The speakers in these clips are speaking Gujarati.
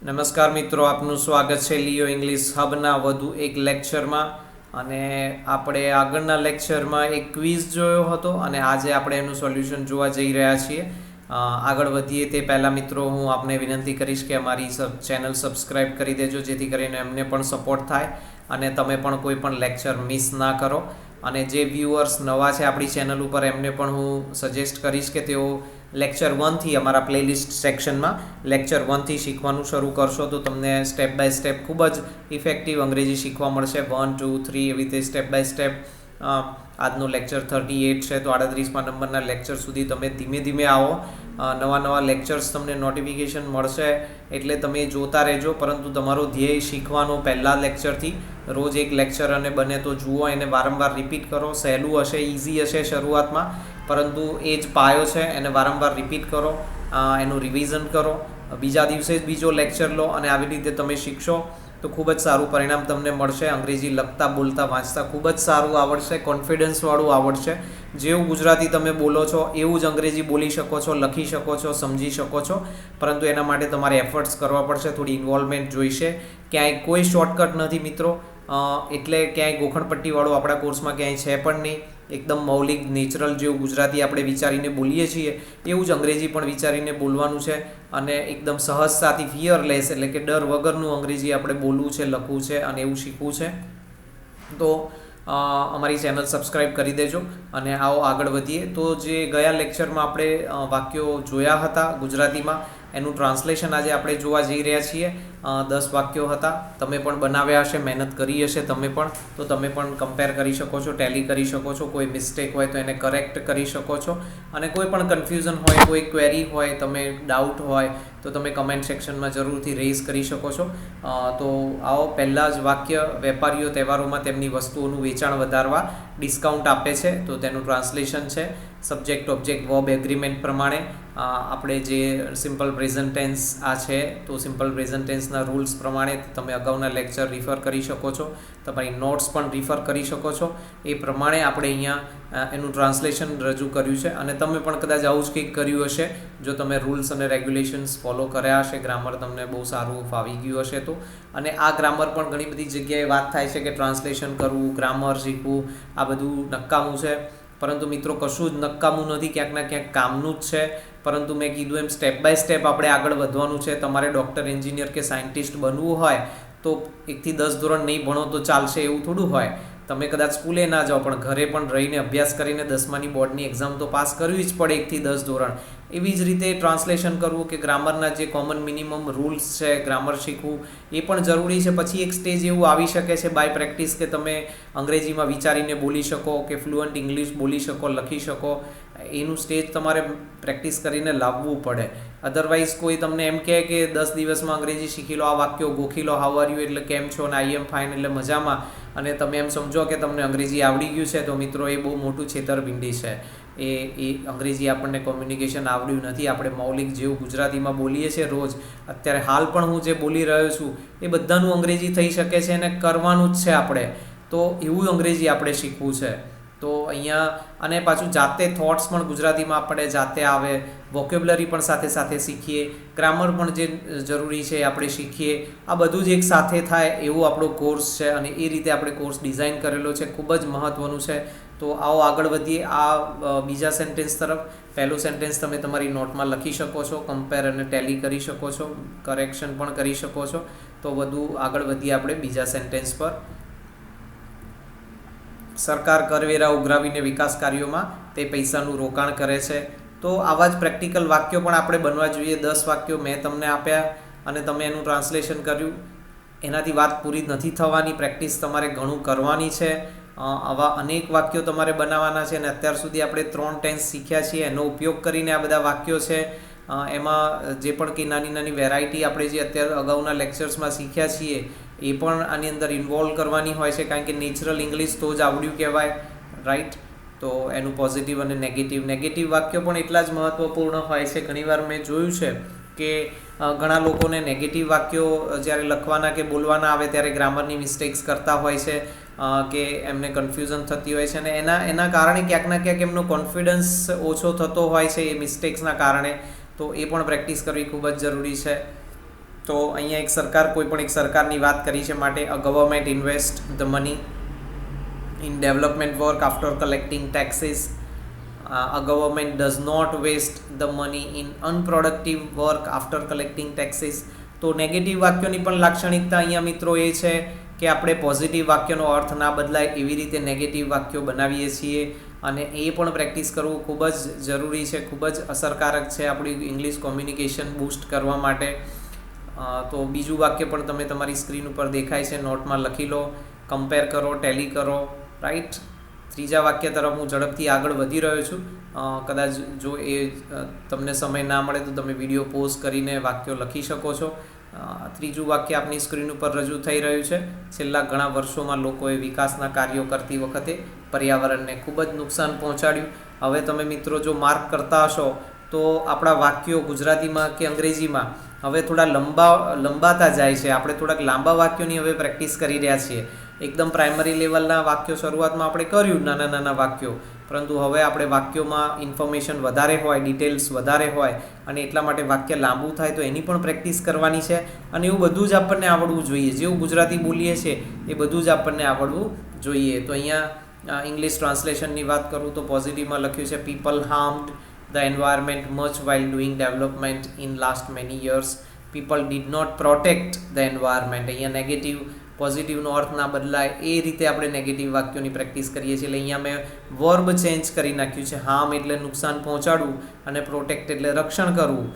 નમસ્કાર મિત્રો, આપનું સ્વાગત છે લિયો ઇંગ્લિશ હબના વધુ એક લેક્ચરમાં. અને આપણે આગળના લેક્ચરમાં એક ક્વિઝ જોયો હતો અને આજે આપણે એનું સોલ્યુશન જોવા જઈ રહ્યા છીએ. આગળ વધીએ તે પહેલાં મિત્રો, હું આપને વિનંતી કરીશ કે અમારી ચેનલ સબસ્ક્રાઈબ કરી દેજો, જેથી કરીને એમને પણ સપોર્ટ થાય અને તમે પણ કોઈ પણ લેક્ચર મિસ ના કરો. અને જે વ્યૂઅર્સ નવા છે આપણી ચેનલ ઉપર, એમને પણ હું સજેસ્ટ કરીશ કે તેઓ લેક્ચર 1થી અમારા પ્લેલિસ્ટ સેક્શનમાં લેક્ચર 1થી શીખવાનું શરૂ કરશો તો તમને સ્ટેપ બાય સ્ટેપ ખૂબ જ ઇફેક્ટિવ અંગ્રેજી શીખવા મળશે. 1, 2, 3 એવી રીતે સ્ટેપ બાય સ્ટેપ. આજનું લેક્ચર 38 છે, તો 38મા નંબરના લેક્ચર સુધી તમે ધીમે ધીમે આવો. નવા નવા લેક્ચર્સ તમને નોટિફિકેશન મળશે એટલે તમે જોતા રહેજો, પરંતુ તમારો ધ્યેય શીખવાનો પહેલા લેક્ચરથી. રોજ એક લેક્ચર અને બને તો જુઓ, એને વારંવાર રિપીટ કરો. સહેલું હશે, ઇઝી હશે શરૂઆતમાં, પરંતુ એ જ પાયો છે. એને વારંવાર રિપીટ કરો, એનું રિવિઝન કરો, બીજા દિવસે જ બીજો લેક્ચર લો અને આવી રીતે તમે શીખશો તો ખૂબ જ સારું પરિણામ તમને મળશે. અંગ્રેજી લખતા, બોલતા, વાંચતા ખૂબ જ સારું આવડશે, કોન્ફિડન્સવાળું આવડશે. જેવું ગુજરાતી તમે બોલો છો એવું જ અંગ્રેજી બોલી શકો છો, લખી શકો છો, સમજી શકો છો. પરંતુ એના માટે તમારે એફર્ટ્સ કરવા પડશે, થોડી ઇન્વોલ્વમેન્ટ જોઈશે. ક્યાંય કોઈ શોર્ટકટ નથી મિત્રો, એટલે ક્યાંય ગોખણપટ્ટીવાળું આપણા કોર્સમાં ક્યાંય છે પણ નહીં. એકદમ મૌલિક, નેચરલ જેવું ગુજરાતી આપણે વિચારીને બોલીએ છીએ એવું જ અંગ્રેજી પણ વિચારીને બોલવાનું છે. અને એકદમ સહજતાથી, ફિયરલેસ એટલે કે ડર વગરનું અંગ્રેજી આપણે બોલવું છે, લખવું છે અને એવું શીખવું છે. તો અમારી ચેનલ સબસ્ક્રાઈબ કરી દેજો અને આવો આગળ વધીએ. તો જે ગયા લેક્ચરમાં આપણે વાક્યો જોયા હતા ગુજરાતીમાં, એનું ટ્રાન્સલેશન આજે આપણે જોવા જઈ રહ્યા છીએ. 10 વાક્યો હતા, તમે પણ બનાવ્યા હશે, મહેનત કરી હશે તમે પણ, તો તમે પણ કમ્પેર કરી શકો છો, ટેલી કરી શકો છો. કોઈ મિસ્ટેક હોય તો એને કરેક્ટ કરી શકો છો, અને કોઈ પણ કન્ફ્યુઝન હોય, કોઈ ક્વેરી હોય, તમે ડાઉટ હોય તો તમે કમેન્ટ સેક્શનમાં જરૂરથી રેઝ કરી શકો છો. તો આવો પહેલાં જ વાક્ય: વેપારીઓ તહેવારોમાં તેમની વસ્તુઓનું વેચાણ વધારવા ડિસ્કાઉન્ટ આપે છે. તો તેનું ટ્રાન્સલેશન છે સબ્જેક્ટ ઓબ્જેક્ટ વર્બ એગ્રીમેન્ટ પ્રમાણે. આપણે જે સિમ્પલ પ્રેઝન્ટ ટેન્સ આ છે, તો સિમ્પલ પ્રેઝન્ટ ટેન્સના રૂલ્સ પ્રમાણે તમે અગાઉના લેક્ચર રિફર કરી શકો છો, તમારી નોટ્સ પણ રિફર કરી શકો છો. એ પ્રમાણે આપણે અહીંયા એનું ટ્રાન્સલેશન રજૂ કર્યું છે. અને તમે પણ કદાચ આવું જ કંઈક કર્યું હશે જો તમે રૂલ્સ અને રેગ્યુલેશન્સ ફોલો કર્યા હશે, ગ્રામર તમને બહુ સારું ફાવી ગયું હશે તો. અને આ ગ્રામર પણ ઘણી બધી જગ્યાએ વાત થાય છે કે ટ્રાન્સલેશન કરવું, ગ્રામર શીખવું, આ બધું નક્કામું છે. પરંતુ મિત્રો, કશું જ નક્કામું નથી, ક્યાંક ના ક્યાંક કામનું જ છે. પરંતુ મેં કીધું એમ સ્ટેપ બાય સ્ટેપ આપણે આગળ વધવાનું છે. તમારે ડૉક્ટર, એન્જિનિયર કે સાયન્ટિસ્ટ બનવું હોય તો 1થી 10 ધોરણ નહીં ભણો તો ચાલશે એવું થોડું હોય. તમે કદાચ સ્કૂલે ના જાઓ પણ ઘરે પણ રહીને અભ્યાસ કરીને 10માની બોર્ડની એક્ઝામ તો પાસ કરવી જ પડે 1થી 10 ધોરણ. એવી જ રીતે ટ્રાન્સલેશન કરવું કે ગ્રામરના જે કોમન મિનિમમ રૂલ્સ છે, ગ્રામર શીખવું એ પણ જરૂરી છે. પછી એક સ્ટેજ એવું આવી શકે છે બાય પ્રેક્ટિસ કે તમે અંગ્રેજીમાં વિચારીને બોલી શકો, કે ફ્લુઅન્ટ ઇંગ્લિશ બોલી શકો, લખી શકો. એનું સ્ટેજ તમારે પ્રેક્ટિસ કરીને લાવવું પડે. અધરવાઇઝ કોઈ તમને એમ કહે કે 10 દિવસમાં અંગ્રેજી શીખી લો, આ વાક્યો ગોખી લો, હાઉ આર યુ એટલે કેમ છો, અને આઈ એમ ફાઇન એટલે મજામાં, અને તમે એમ સમજો કે તમને અંગ્રેજી આવડી ગયું છે, તો મિત્રો એ બહુ મોટું છેતરપિંડી છે. એ અંગ્રેજી આપણને કોમ્યુનિકેશન આવડ્યું નથી. આપણે મૌલિક જેવું ગુજરાતીમાં બોલીએ છીએ રોજ, અત્યારે હાલ પણ હું જે બોલી રહ્યો છું એ બધાનું અંગ્રેજી થઈ શકે છે અને કરવાનું જ છે આપણે. તો એવું અંગ્રેજી આપણે શીખવું છે. તો અહીંયા અને પાછું જાતે થોટ્સ પણ ગુજરાતીમાં આપણે જાતે આવે, વોકેબ્યુલરી પણ સાથે સાથે શીખીએ, ગ્રામર પણ જે જરૂરી છે આપણે શીખીએ. આ બધું જ એક સાથે થાય એવો આપણો કોર્સ છે અને એ રીતે આપણે કોર્સ ડિઝાઇન કરેલો છે. ખૂબ જ મહત્ત્વનું છે. તો આવો આગળ વધીએ આ બીજા સેન્ટેન્સ તરફ. પહેલું સેન્ટેન્સ તમે તમારી નોટમાં લખી શકો છો, કમ્પેર અને ટેલી કરી શકો છો, કરેક્શન પણ કરી શકો છો. તો વધુ આગળ વધીએ આપણે બીજા સેન્ટેન્સ પર. સરકાર કરવેરા ઉઘરાવીને વિકાસ કાર્યોમાં તે પૈસાનું રોકાણ કરે છે. તો આવા જ પ્રેક્ટિકલ વાક્યો પણ આપણે બનવા જોઈએ. 10 વાક્યો મેં તમને આપ્યા અને તમે એનું ટ્રાન્સલેશન કર્યું. એનાથી વાત પૂરી નથી થવાની, પ્રેક્ટિસ તમારે ઘણું કરવાની છે. આવા અનેક વાક્યો તમારે બનાવવાના છે. અને અત્યાર સુધી આપણે 3 ટેન્સ શીખ્યા છીએ, એનો ઉપયોગ કરીને આ બધા વાક્યો છે. એમાં જે પણ કંઈ નાની નાની વેરાયટી આપણે જે અત્યારે અગાઉના લેક્ચર્સમાં શીખ્યા છીએ એ પણ આની અંદર ઇન્વોલ્વ કરવાની હોય છે, કારણ કે નેચરલ ઇંગ્લિશ તો જ આવડ્યું કહેવાય, રાઈટ. તો એનું પોઝિટિવ અને નેગેટિવ વાક્યો પણ એટલા જ મહત્ત્વપૂર્ણ હોય છે. ઘણીવાર મેં જોયું છે કે ઘણા લોકોને નેગેટિવ વાક્યો જ્યારે લખવાના કે બોલવાના આવે ત્યારે ગ્રામરની મિસ્ટેક્સ કરતા હોય છે, કે એમને કન્ફ્યુઝન થતી હોય છે, અને એના કારણે ક્યાંક ના ક્યાંક એમનો કોન્ફિડન્સ ઓછો થતો હોય છે એ મિસ્ટેક્સના કારણે. તો એ પણ પ્રેક્ટિસ કરવી ખૂબ જ જરૂરી છે. તો અહીંયા એક સરકાર, કોઈ પણ એક સરકારની વાત કરી છે, માટે a government invest the money in development work after collecting taxes. A government does not waste the money in unproductive work after collecting taxes. તો નેગેટિવ વાક્યોની પણ લાક્ષણિકતા અહીંયા મિત્રો એ છે કે આપણે પોઝિટિવ વાક્યનો અર્થ ના બદલાય એવી રીતે નેગેટિવ વાક્યો બનાવીએ છીએ, અને એ પણ પ્રેક્ટિસ કરવું ખૂબ જ જરૂરી છે, ખૂબ જ અસરકારક છે આપણી ઇંગ્લિશ કોમ્યુનિકેશન બૂસ્ટ કરવા માટે. તો બીજું વાક્ય પણ તમે તમારી સ્ક્રીન ઉપર દેખાય છે, નોટમાં લખી લો, કમ્પેર કરો, ટેલી કરો, રાઈટ. ત્રીજા વાક્ય તરફ હું ઝડપથી આગળ વધી રહ્યો છું. કદાચ જો એ તમને સમય ના મળે તો તમે વિડીયો પોઝ કરીને વાક્યો લખી શકો છો. ત્રીજું વાક્ય આપની સ્ક્રીન ઉપર રજૂ થઈ રહ્યું છે. છેલ્લા ઘણા વર્ષોમાં લોકોએ વિકાસના કાર્યો કરતી વખતે પર્યાવરણને ખૂબ જ નુકસાન પહોંચાડ્યું. હવે તમે મિત્રો જો માર્ક કરતા હશો તો આપણા વાક્યો ગુજરાતીમાં કે અંગ્રેજીમાં હવે થોડા લંબાતા જાય છે. આપણે થોડાક લાંબા વાક્યોની હવે પ્રેક્ટિસ કરી રહ્યા છીએ. એકદમ પ્રાઇમરી લેવલના વાક્યો શરૂઆતમાં આપણે કર્યું, નાના નાના વાક્યો, પરંતુ હવે આપણે વાક્યોમાં ઇન્ફોર્મેશન વધારે હોય, ડિટેલ્સ વધારે હોય, અને એટલા માટે વાક્ય લાંબુ થાય તો એની પણ પ્રેક્ટિસ કરવાની છે. અને એવું બધું જ આપણને આવડવું જોઈએ. જેવું ગુજરાતી બોલીએ છીએ એ બધું જ આપણને આવડવું જોઈએ. તો અહીંયા ઇંગ્લિશ ટ્રાન્સલેશનની વાત કરું તો પોઝિટિવમાં લખ્યું છે, people હાર્મ્ડ the environment much while doing development in last many years. People did not protect the environment. અહીંયા નેગેટિવ પોઝિટિવનો અર્થ ના બદલાય એ રીતે આપણે નેગેટિવ વાક્યોની પ્રેક્ટિસ કરીએ છીએ. એટલે અહીંયા મેં વર્બ ચેન્જ કરી નાખ્યું છે. હાર્મ એટલે નુકસાન પહોંચાડવું, અને પ્રોટેક્ટ એટલે રક્ષણ કરવું,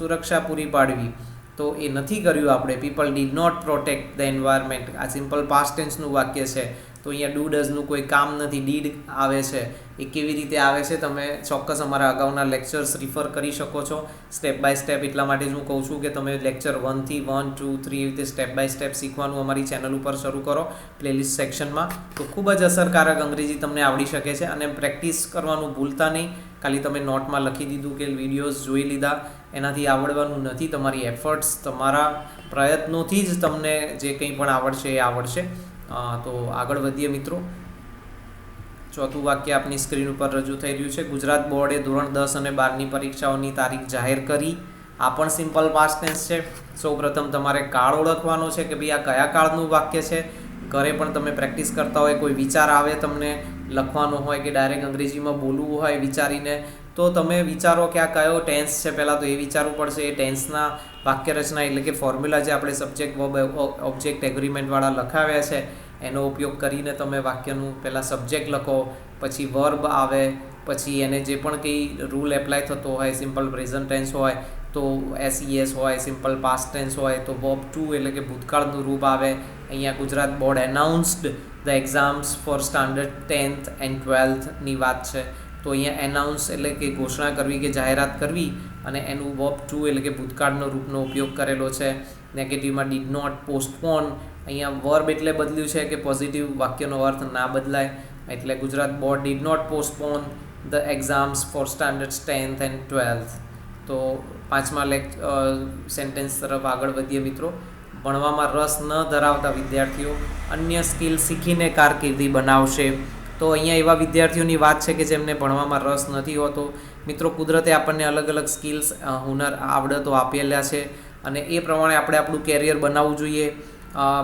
સુરક્ષા પૂરી પાડવી. તો એ નથી કર્યું આપણે. People did not protect the environment. આ સિમ્પલ પાસ્ટ ટેન્સનું વાક્ય છે. તો અહીંયા ડુ ડઝનું કોઈ કામ નથી, ડીડ આવે છે. એ કેવી રીતે આવે છે તમે ચોક્કસ અમારા અગાઉના લેક્ચર્સ રિફર કરી શકો છો સ્ટેપ બાય સ્ટેપ. એટલા માટે જ હું કહું છું કે તમે લેક્ચર 1 થી 1, 2, 3 રીતે સ્ટેપ બાય સ્ટેપ શીખવાનું અમારી ચેનલ ઉપર શરૂ કરો પ્લેલિસ્ટ સેક્શનમાં. તો ખૂબ જ અસરકારક અંગ્રેજી તમને આવડી શકે છે. અને પ્રેક્ટિસ કરવાનું ભૂલતા નહીં. ખાલી તમે નોટમાં લખી દીધું કે વિડીયોઝ જોઈ લીધા એનાથી આવડવાનું નથી. તમારી એફર્ટ્સ, તમારા પ્રયત્નોથી જ તમને જે કંઈ પણ આવડશે એ આવડશે. તો આગળ વધીએ મિત્રો. ચોથું વાક્ય આપની સ્ક્રીન ઉપર રજૂ થઈ રહ્યું છે. ગુજરાત બોર્ડે ધોરણ 10 અને 12ની પરીક્ષાઓની તારીખ જાહેર કરી. આ પણ સિમ્પલ પાસ્ટ ટેન્સ છે. સૌપ્રથમ તમારે કાળ ઓળખવાનો છે કે ભાઈ આ કયા કાળનું વાક્ય છે. ઘરે પણ તમે પ્રેક્ટિસ કરતા હોય, કોઈ વિચાર આવે તમને લખવાનો હોય કે ડાયરેક્ટ અંગ્રેજીમાં બોલવું હોય વિચારીને, તો તમે વિચારો કે આ કયો ટેન્સ છે. પહેલાં તો એ વિચારવું પડશે. એ ટેન્સના વાક્ય રચના એટલે કે ફોર્મ્યુલા જે આપણે સબ્જેક્ટ વર્બ ઓબ્જેક્ટ એગ્રીમેન્ટવાળા લખાવ્યા છે એનો ઉપયોગ કરીને તમે વાક્યનું પહેલાં સબ્જેક્ટ લખો, પછી વર્બ આવે, પછી એને જે પણ કંઈ રૂલ એપ્લાય થતો હોય, સિમ્પલ પ્રેઝન્ટ ટેન્સ હોય તો SES હોય, સિમ્પલ પાસ્ટ ટેન્સ હોય તો વર્બ ટુ એટલે કે ભૂતકાળનું રૂપ આવે. અહીંયા Gujarat board announced the exams for standard 10th and 12thની વાત છે. તો અહીંયા એનાઉન્સ એટલે કે ઘોષણા કરવી કે જાહેરાત કરવી, અને એનું વર્બ ટુ એટલે કે ભૂતકાળનો રૂપનો ઉપયોગ કરેલો છે. નેગેટિવમાં ડીડ નોટ, પોસ્ટપોન. અહીંયા વર્બ એટલે બદલ્યું છે કે પોઝિટિવ વાક્યનો અર્થ ના બદલાય. એટલે Gujarat board did not postpone the exams for standard 10th and 12th. તો પાંચમા સેન્ટેન્સ તરફ આગળ વધીએ મિત્રો. ભણવામાં રસ ન ધરાવતા વિદ્યાર્થીઓ અન્ય સ્કિલ શીખીને કારકિર્દી બનાવશે. તો અહીંયા એવા વિદ્યાર્થીઓની વાત છે કે જેમને ભણવામાં રસ નથી હોતો. મિત્રો, કુદરતે આપણને અલગ અલગ સ્કિલ્સ, હુનર, આવડતો આપેલા છે, અને એ પ્રમાણે આપણે આપણું કેરિયર બનાવવું જોઈએ.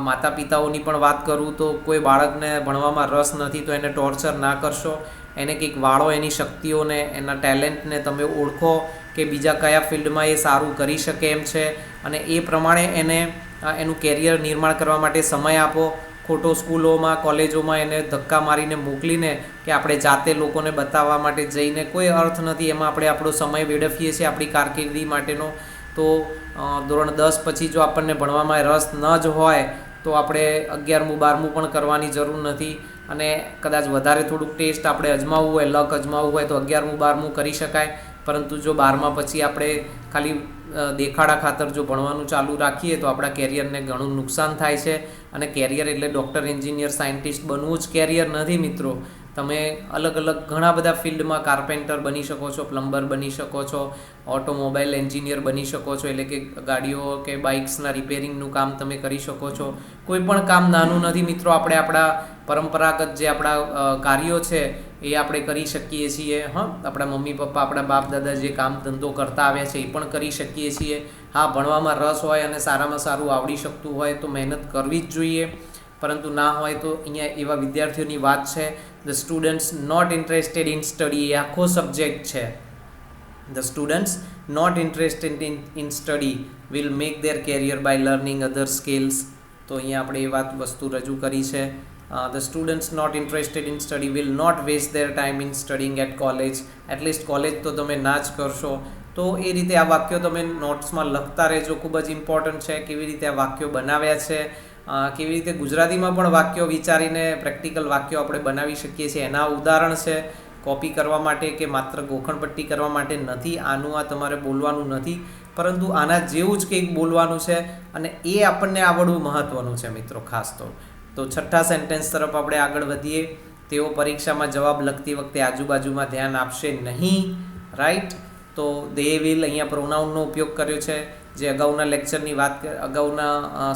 માતા પિતાઓની પણ વાત કરું તો કોઈ બાળકને ભણવામાં રસ નથી તો એને ટોર્ચર ના કરશો. એને કંઈક વાળો, એની શક્તિઓને, એના ટેલેન્ટને તમે ઓળખો કે બીજા કયા ફિલ્ડમાં એ સારું કરી શકે એમ છે, અને એ પ્રમાણે એને એનું કેરિયર નિર્માણ કરવા માટે સમય આપો. ખોટો સ્કૂલોમાં, કોલેજોમાં એને ધક્કા મારીને મોકલીને કે આપણે જાતે લોકોને બતાવવા માટે જઈને કોઈ અર્થ નથી. એમાં આપણે આપણો સમય વેડફીએ છીએ આપણી કારકિર્દી માટેનો. તો ધોરણ 10 પછી જો આપણને ભણવામાં રસ ન જ હોય તો આપણે 11મું 12મું પણ કરવાની જરૂર નથી. અને કદાચ વધારે થોડુંક ટેસ્ટ આપણે અજમાવવું હોય, લક અજમાવવું હોય તો 11મું 12મું કરી શકાય. પરંતુ જો 12મા પછી આપણે ખાલી દેખાડા ખાતર જો ભણવાનું ચાલુ રાખીએ તો આપણા કેરિયરને ઘણું નુકસાન થાય છે. અને કેરિયર એટલે ડૉક્ટર, એન્જિનિયર, સાયન્ટિસ્ટ બનવું જ કેરિયર નથી મિત્રો. તમે અલગ અલગ ઘણા બધા ફિલ્ડમાં કાર્પેન્ટર બની શકો છો, પ્લમ્બર બની શકો છો, ઓટોમોબાઈલ એન્જિનિયર બની શકો છો, એટલે કે ગાડીઓ કે બાઇક્સના રિપેરિંગનું કામ તમે કરી શકો છો. કોઈ પણ કામ નાનું નથી મિત્રો. આપણે આપણા પરંપરાગત જે આપણા કાર્યો છે એ આપણે કરી શકીએ છીએ. આપણા મમ્મી પપ્પા, આપણા બાપ દાદા જે કામ ધંધો કરતા આવ્યા છે એ પણ કરી શકીએ છીએ. હા, ભણવામાં રસ હોય અને સારામાં સારું આવડી શકતું હોય તો મહેનત કરવી જ જોઈએ, પરંતુ ના હોય તો અહીંયા એવા વિદ્યાર્થીઓની વાત છે. The students not interested in study એ આખો સબ્જેક્ટ છે. The students not interested in study will make their career by learning other skills. તો અહીંયા આપણે એ વસ્તુ રજૂ કરી છે. The students not interested in study will not waste their time in studying at college. At least college તો તમે ના જ કરશો. તો એ રીતે આ વાક્યો તમે નોટ્સમાં લખતા રહેજો. ખૂબ જ ઇમ્પોર્ટન્ટ છે કેવી રીતે આ વાક્યો બનાવ્યા છે, કેવી રીતે ગુજરાતીમાં પણ વાક્યો વિચારીને પ્રેક્ટિકલ વાક્યો આપણે બનાવી શકીએ છીએ. એના ઉદાહરણ છે. કોપી કરવા માટે કે માત્ર ગોખણપટ્ટી કરવા માટે નથી. આનું આ તમારે બોલવાનું નથી, પરંતુ આના જેવું જ કંઈક બોલવાનું છે અને એ આપણને આવડવું મહત્ત્વનું છે મિત્રો ખાસ તો. છઠ્ઠા સેન્ટેન્સ તરફ આપણે આગળ વધીએ. તેઓ પરીક્ષામાં જવાબ લખતી વખતે આજુબાજુમાં ધ્યાન આપશે નહીં. રાઈટ. તો દે વિલ અહીંયા પ્રોનાઉનનો ઉપયોગ કર્યો છે. જે અગાઉના લેક્ચરની અગાઉના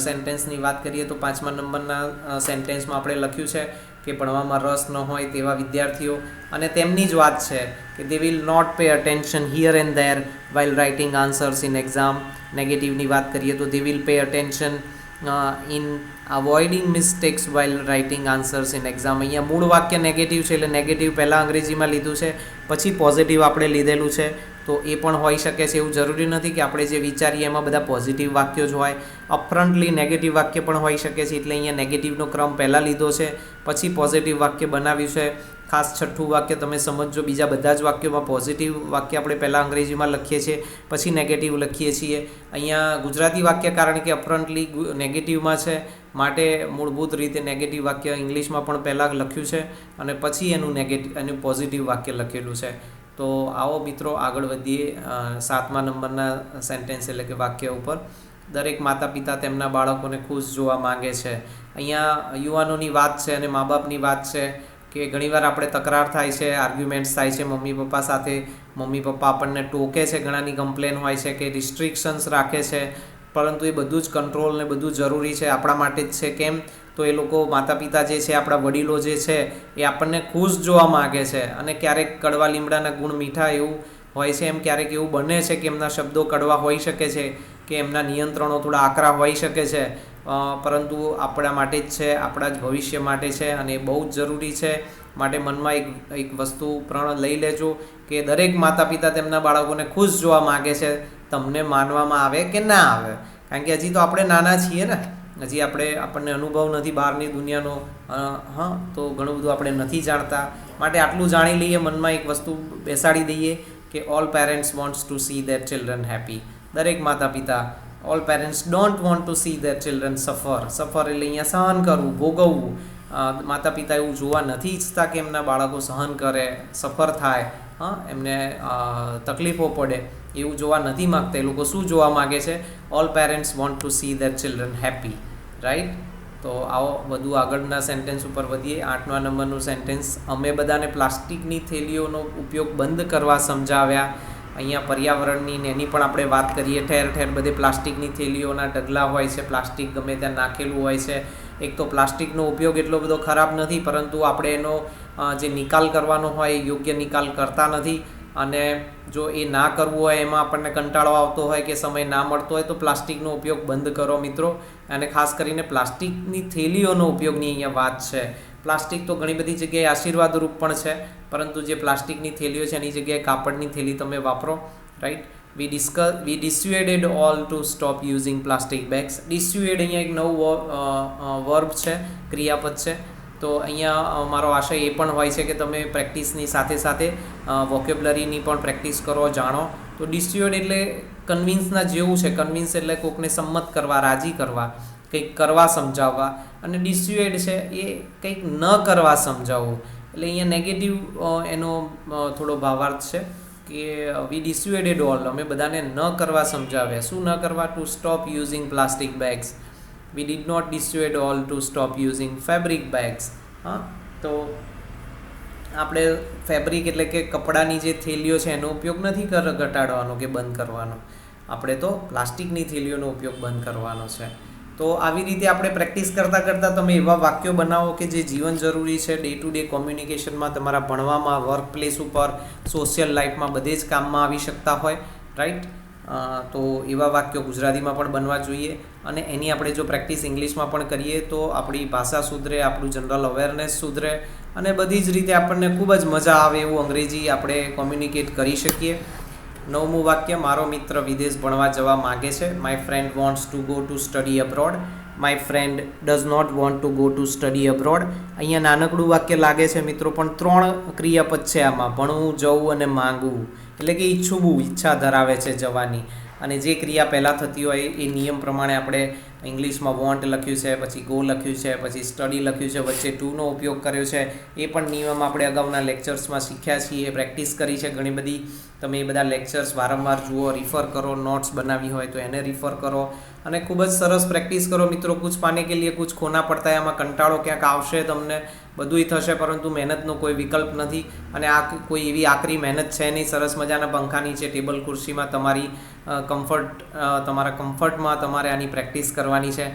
સેન્ટેન્સની વાત કરીએ તો 5મા નંબરના સેન્ટેન્સમાં આપણે લખ્યું છે કે ભણવામાં રસ ન હોય તેવા વિદ્યાર્થીઓ, અને તેમની જ વાત છે કે they will not pay attention here and there while writing answers in exam. નેગેટિવની વાત કરીએ તો they will pay attention in avoiding mistakes while writing answers in exam. અહીંયા મૂળ વાક્ય નેગેટિવ છે એટલે નેગેટિવ પહેલાં અંગ્રેજીમાં લીધું છે, પછી પોઝિટિવ આપણે લીધેલું છે. તો એ પણ હોઈ શકે છે. એવું જરૂરી નથી કે આપણે જે વિચારીએ એમાં બધા પોઝિટિવ વાક્યો જ હોય. અપફ્રન્ટલી નેગેટિવ વાક્ય પણ હોઈ શકે છે, એટલે અહીંયા નેગેટિવનો ક્રમ પહેલાં લીધો છે, પછી પોઝિટિવ વાક્ય બનાવ્યું છે. ખાસ છઠ્ઠું વાક્ય તમે સમજો. બીજા બધા જ વાક્યોમાં પોઝિટિવ વાક્ય આપણે પહેલાં અંગ્રેજીમાં લખીએ છીએ, પછી નેગેટિવ લખીએ છીએ. અહીંયા ગુજરાતી વાક્ય કારણ કે અપફ્રન્ટલી નેગેટિવમાં છે માટે મૂળભૂત રીતે નેગેટિવ વાક્ય ઇંગ્લિશમાં પણ પહેલાં લખ્યું છે અને પછી એનું પોઝિટિવ વાક્ય લખેલું છે. તો આવો મિત્રો આગળ વધીએ 7મા નંબરના સેન્ટેન્સ એટલે કે વાક્ય ઉપર. દરેક માતા પિતા તેમના બાળકોને ખુશ જોવા માંગે છે. અહીંયા યુવાનોની વાત છે અને મા બાપની વાત છે કે ઘણીવાર આપણે તકરાર થાય છે, આર્ગ્યુમેન્ટ્સ થાય છે મમ્મી પપ્પા સાથે. મમ્મી પપ્પા આપણને ટોકે છે, ઘણાની કમ્પ્લેન હોય છે કે રિસ્ટ્રિક્શન્સ રાખે છે, પરંતુ એ બધું જ કંટ્રોલ ને બધું જરૂરી છે આપણા માટે જ છે. કેમ? તો એ લોકો માતા પિતા જે છે, આપણા વડીલો જે છે એ આપણને ખુશ જોવા માગે છે. અને ક્યારેક કડવા લીમડાના ગુણ મીઠા એવું હોય છે, એમ ક્યારેક એવું બને છે કે એમના શબ્દો કડવા હોઈ શકે છે, કે એમના નિયંત્રણો થોડા આકરા હોઈ શકે છે, પરંતુ આપણા માટે જ છે, આપણા જ ભવિષ્ય માટે છે અને એ બહુ જ જરૂરી છે. માટે મનમાં એક વસ્તુ પ્રણ લઈ લેજો કે દરેક માતા પિતા તેમના બાળકોને ખુશ જોવા માગે છે, તમને માનવામાં આવે કે ના આવે. કારણ કે હજી તો આપણે નાના છીએ ને, હજી આપણને અનુભવ નથી બહારની દુનિયાનો. તો ઘણું બધું આપણે નથી જાણતા. માટે આટલું જાણી લઈએ, મનમાં એક વસ્તુ બેસાડી દઈએ કે all parents wants to see there children happy. દરેક માતા પિતા, all parents don't want to see there children સફર. સફર એટલે અહીંયા સહન કરવું, ભોગવવું. માતા પિતા એવું જોવા નથી ઈચ્છતા કે એમના બાળકો સહન કરે, સફર થાય, એમને તકલીફો પડે, એવું જોવા નથી માગતા. એ લોકો શું જોવા માગે છે? All parents want to see there children happy. Right. તો આવો વધુ આગળના સેન્ટેન્સ ઉપર વધીએ. 8મા નંબરનું સેન્ટેન્સ. અમે બધાને પ્લાસ્ટિકની થેલીઓનો ઉપયોગ બંધ કરવા સમજાવ્યા. અહીંયા પર્યાવરણની ને એની પણ આપણે વાત કરીએ. ઠેર ઠેર બધે પ્લાસ્ટિકની થેલીઓના ઢગલા હોય છે, પ્લાસ્ટિક ગમે ત્યાં નાખેલું હોય છે. એક તો પ્લાસ્ટિકનો ઉપયોગ એટલો બધો ખરાબ નથી, પરંતુ આપણે એનો જે નિકાલ કરવાનો હોય એ યોગ્ય નિકાલ કરતા નથી. અને જો એ ના કરવું હોય, એમાં આપણને કંટાળો આવતો હોય કે સમય ના મળતો હોય, તો પ્લાસ્ટિકનો ઉપયોગ બંધ કરો મિત્રો. અને ખાસ કરીને પ્લાસ્ટિકની થેલીઓનો ઉપયોગની અહીંયા વાત છે. પ્લાસ્ટિક તો ઘણી બધી જગ્યાએ આશીર્વાદરૂપ પણ છે, પરંતુ જે પ્લાસ્ટિકની થેલીઓ છે એની જગ્યાએ કાપડની થેલી તમે વાપરો. Right. We dissuaded all to stop using plastic bags. Dissuade અહીંયા એક નવું વર્બ છે, ક્રિયાપદ છે. તો અહીંયા મારો આશય એ પણ હોય છે કે તમે પ્રેક્ટિસની સાથે સાથે વોકેબ્લરીની પણ પ્રેક્ટિસ કરો, જાણો. તો ડિસ્યુએડ એટલે કન્વિન્સના જેવું છે. કન્વિન્સ એટલે કોઈકને સંમત કરવા, રાજી કરવા, કંઈક કરવા સમજાવવા. અને ડિસ્યુએડ છે એ કંઈક ન કરવા સમજાવવું. એટલે અહીંયા નેગેટિવ એનો થોડો ભાવાર્થ છે કે વી ડિસ્યુએડેડ ઓલ, અમે બધાને ન કરવા સમજાવ્યા. શું ન કરવા? To stop using plastic bags. We did not dissuade all to stop using fabric bags. તો આપણે ફેબ્રિક એટલે કે કપડાની જે થેલીઓ છે એનો ઉપયોગ નથી ઘટાડવાનો કે બંધ કરવાનો. આપણે તો પ્લાસ્ટિકની થેલીઓનો ઉપયોગ બંધ કરવાનો છે. તો આવી રીતે આપણે પ્રેક્ટિસ કરતાં તમે એવા વાક્યો બનાવો કે જે જીવન જરૂરી છે, ડે ટુ ડે કોમ્યુનિકેશનમાં, તમારા ભણવામાં, વર્ક પ્લેસ ઉપર, સોશિયલ લાઈફમાં બધે જ કામમાં આવી શકતા હોય. રાઈટ. તો એવા વાક્યો ગુજરાતીમાં પણ બનવા જોઈએ અને એની આપણે જો પ્રેક્ટિસ ઇંગ્લિશમાં પણ કરીએ તો આપણી ભાષા સુધરે, આપણું જનરલ અવેરનેસ સુધરે અને બધી જ રીતે આપણને ખૂબ જ મજા આવે એવું અંગ્રેજી આપણે કોમ્યુનિકેટ કરી શકીએ. 9મું વાક્ય, મારો મિત્ર વિદેશ ભણવા જવા માગે છે. My friend wants to go to study abroad. My friend does not want to go to study abroad. અહીંયા નાનકડું વાક્ય લાગે છે મિત્રો, પણ 3 ક્રિયાપદ છે આમાં: ભણવું, જવું અને માંગવું. એટલે કે ઈચ્છવું, ઈચ્છા ધરાવે છે જવાની. અને જે ક્રિયા પહેલાં થતી હોય એ નિયમ પ્રમાણે આપણે ઇંગ્લિશમાં વોન્ટ લખ્યું છે, પછી ગો લખ્યું છે, પછી સ્ટડી લખ્યું છે, વચ્ચે ટુનો ઉપયોગ કર્યો છે. એ પણ નિયમ આપણે અગાઉના લેક્ચર્સમાં શીખ્યા છીએ, પ્રેક્ટિસ કરી છે ઘણી બધી. તમે એ બધા લેક્ચર્સ વારંવાર જુઓ, રિફર કરો, નોટ્સ બનાવી હોય તો એને રિફર કરો અને ખૂબ જ સરસ પ્રેક્ટિસ કરો મિત્રો. કુછ પાને કે લીએ કુછ ખોના પડતા है. આમાં કંટાળો ક્યાંક આવશે તમને, બધુંય થશે, પરંતુ મહેનતનો કોઈ વિકલ્પ નથી. અને આ કોઈ એવી આકરી મહેનત છે નહીં. સરસ મજાના પંખા નીચે, ટેબલ ખુરશીમાં તમારી તમારા કમ્ફર્ટમાં તમારે આની પ્રેક્ટિસ કરવાની છે.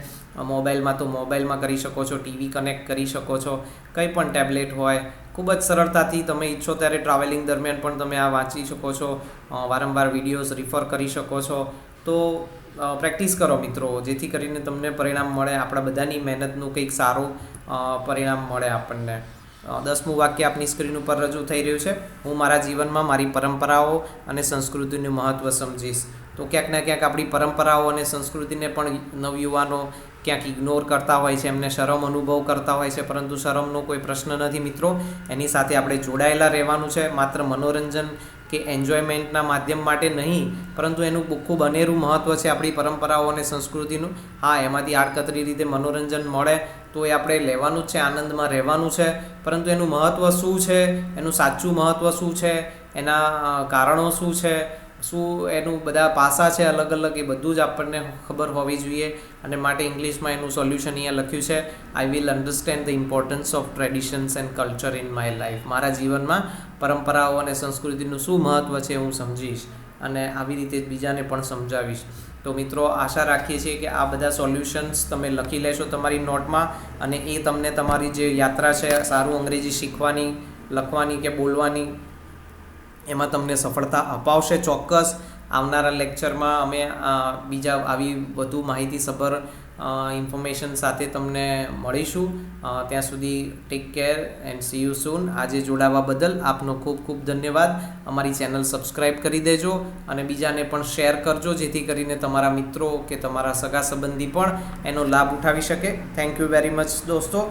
મોબાઈલમાં તો મોબાઈલમાં કરી શકો છો, ટીવી કનેક્ટ કરી શકો છો, કંઈ પણ ટેબ્લેટ હોય. ખૂબ જ સરળતાથી તમે ઈચ્છો ત્યારે ટ્રાવેલિંગ દરમિયાન પણ તમે આ વાંચી શકો છો, વારંવાર વિડીયોઝ રિફર કરી શકો છો. તો પ્રેક્ટિસ કરો મિત્રો, જેથી કરીને તમને પરિણામ મળે, આપણા બધાની મહેનતનું કંઈક સારું પરિણામ મળે આપણને. 10મું વાક્ય આપની સ્ક્રીન ઉપર રજૂ થઈ રહ્યું છે. હું મારા જીવનમાં મારી પરંપરાઓ અને સંસ્કૃતિનું મહત્ત્વ સમજીશ. તો ક્યાંક ને ક્યાંક આપણી પરંપરાઓ અને સંસ્કૃતિને પણ નવયુવાનો ક્યાંક ઇગ્નોર કરતા હોય છે, એમને શરમ અનુભવ કરતા હોય છે, પરંતુ શરમનો કોઈ પ્રશ્ન નથી મિત્રો. એની સાથે આપણે જોડાયેલા રહેવાનું છે. માત્ર મનોરંજન કે એન્જોયમેન્ટના માધ્યમ માટે નહીં, પરંતુ એનું ખૂબ અનેરું મહત્ત્વ છે આપણી પરંપરાઓ અને સંસ્કૃતિનું. હા, એમાંથી આડકતરી રીતે મનોરંજન મળે તો એ આપણે લેવાનું જ છે, આનંદમાં રહેવાનું છે, પરંતુ એનું મહત્ત્વ શું છે, એનું સાચું મહત્ત્વ શું છે, એના કારણો શું છે, શું એનું બધા પાસા છે અલગ અલગ, એ બધું જ આપણને ખબર હોવી જોઈએ. અને માટે ઇંગ્લિશમાં એનું સોલ્યુશન અહીંયા લખ્યું છે: I will understand the importance of traditions and culture in my life. મારા જીવનમાં પરંપરાઓ અને સંસ્કૃતિનું શું મહત્ત્વ છે હું સમજીશ અને આવી રીતે જ બીજાને પણ સમજાવીશ. તો મિત્રો, આશા રાખીએ છીએ કે આ બધા સોલ્યુશન્સ તમે લખી લેશો તમારી નોટમાં અને એ તમને તમારી જે યાત્રા છે સારું અંગ્રેજી શીખવાની, લખવાની કે બોલવાની, એમાં તમને સફળતા અપાવશે ચોક્કસ. આવનારા લેક્ચરમાં અમે બીજા આવી વધુ માહિતીસભર ઇન્ફોર્મેશન સાથે તમને મળીશું. ત્યાં સુધી take care and C you સૂન. આજે જોડાવા બદલ આપનો ખૂબ ખૂબ ધન્યવાદ. અમારી ચેનલ સબસ્ક્રાઈબ કરી દેજો અને બીજાને પણ શેર કરજો, જેથી કરીને તમારા મિત્રો કે તમારા સગા સંબંધી પણ એનો લાભ ઉઠાવી શકે. થેન્ક યુ વેરી મચ દોસ્તો.